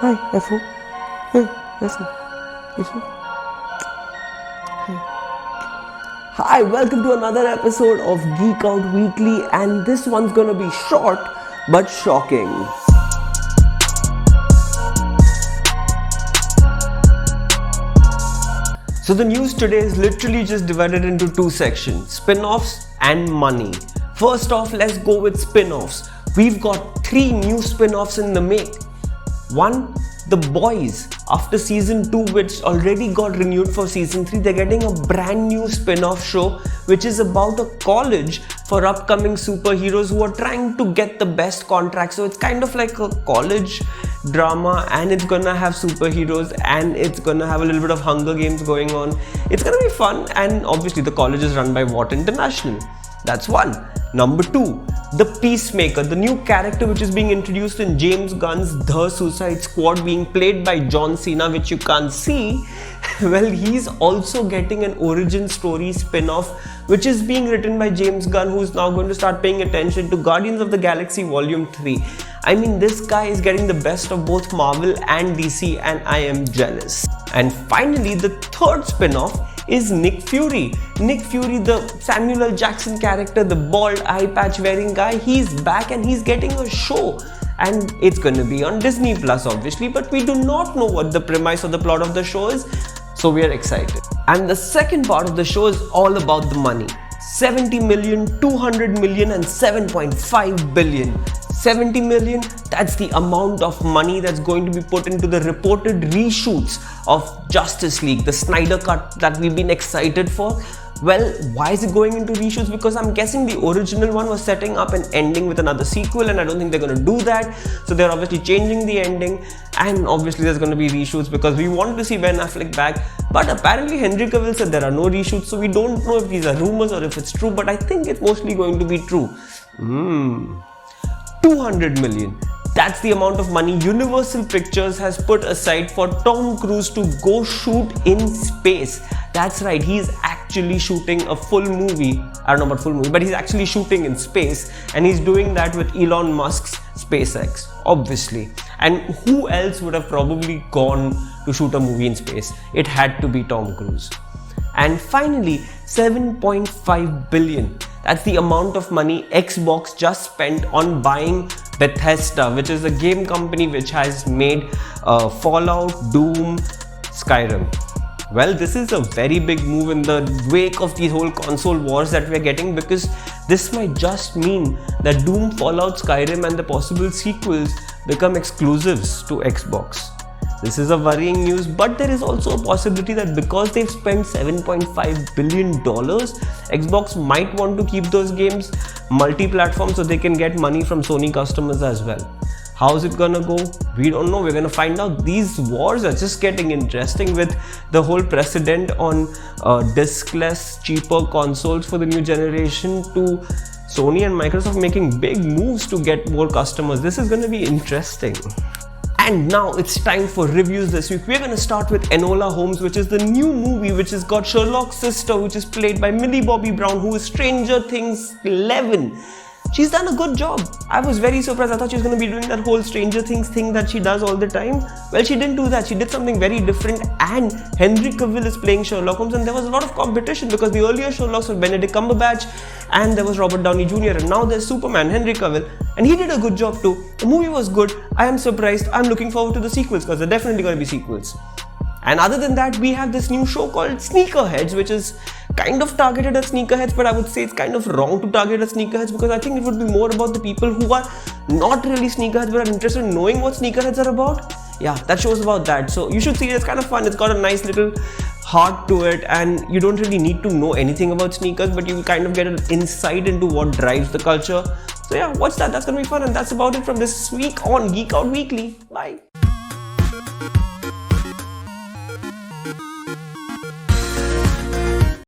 Hi, FO. Hey, listen. Listen. Hey. Hi, welcome to another episode of Geekout Weekly, and this one's gonna be short but shocking. So the news today is literally just divided into two sections: spin-offs and money. First off, let's go with spin-offs. We've got 3 new spin-offs in the make. One, The Boys. After season 2, which already got renewed for season 3, they're getting a brand new spin-off show which is about a college for upcoming superheroes who are trying to get the best contracts. So it's kind of like a college drama, and it's gonna have superheroes, and it's gonna have a little bit of Hunger Games going on. It's gonna be fun, and obviously the college is run by What International. That's one. Number 2, the Peacemaker, the new character which is being introduced in James Gunn's The Suicide Squad, being played by John Cena, which you can't see. Well, he's also getting an origin story spin-off which is being written by James Gunn, who's now going to start paying attention to Guardians of the Galaxy Volume 3. I mean, this guy is getting the best of both Marvel and DC, and I am jealous. And finally, the third spin-off is Nick Fury. Nick Fury, the Samuel L. Jackson character, the bald eye patch wearing guy, he's back and he's getting a show. And it's going to be on Disney Plus, obviously, but we do not know what the premise or the plot of the show is, so we are excited. And the second part of the show is all about the money. 70 million, 200 million and 7.5 billion. 70 million, that's the amount of money that's going to be put into the reported reshoots of Justice League, the Snyder Cut that we've been excited for. Well, why is it going into reshoots? Because I'm guessing the original one was setting up an ending with another sequel, and I don't think they're going to do that. So they're obviously changing the ending, and obviously there's going to be reshoots because we want to see Ben Affleck back. But apparently Henry Cavill said there are no reshoots, so we don't know if these are rumors or if it's true, but I think it's mostly going to be true. 200 million. That's the amount of money Universal Pictures has put aside for Tom Cruise to go shoot in space. That's right, he's actually shooting a full movie. I don't know about full movie, but he's actually shooting in space, and he's doing that with Elon Musk's SpaceX, obviously. And who else would have probably gone to shoot a movie in space? It had to be Tom Cruise. And finally, 7.5 billion. That's the amount of money Xbox just spent on buying Bethesda, which is a game company which has made Fallout, Doom, Skyrim. Well, this is a very big move in the wake of these whole console wars that we're getting, because this might just mean that Doom, Fallout, Skyrim and the possible sequels become exclusives to Xbox. This is a worrying news, but there is also a possibility that because they've spent $7.5 billion, Xbox might want to keep those games multi-platform so they can get money from Sony customers as well. How's it gonna go? We don't know. We're gonna find out. These wars are just getting interesting, with the whole precedent on diskless, cheaper consoles for the new generation to Sony and Microsoft making big moves to get more customers. This is gonna be interesting. And now it's time for reviews this week. We're going to start with Enola Holmes, which is the new movie which has got Sherlock's sister, which is played by Millie Bobby Brown, who is Stranger Things 11. She's done a good job. I was very surprised. I thought she was going to be doing that whole Stranger Things thing that she does all the time. Well, she didn't do that. She did something very different, and Henry Cavill is playing Sherlock Holmes, and there was a lot of competition because the earlier Sherlocks were Benedict Cumberbatch and there was Robert Downey Jr. and now there's Superman, Henry Cavill, and he did a good job too. The movie was good. I am surprised. I'm looking forward to the sequels because there are definitely going to be sequels. And other than that, we have this new show called Sneakerheads, which is kind of targeted at sneakerheads, but I would say it's kind of wrong to target at sneakerheads, because I think it would be more about the people who are not really sneakerheads but are interested in knowing what sneakerheads are about. Yeah, that show's about that. So you should see it. It's kind of fun. It's got a nice little heart to it, and you don't really need to know anything about sneakers, but you kind of get an insight into what drives the culture. So yeah, watch that. That's going to be fun. And that's about it from this week on Geek Out Weekly. Bye.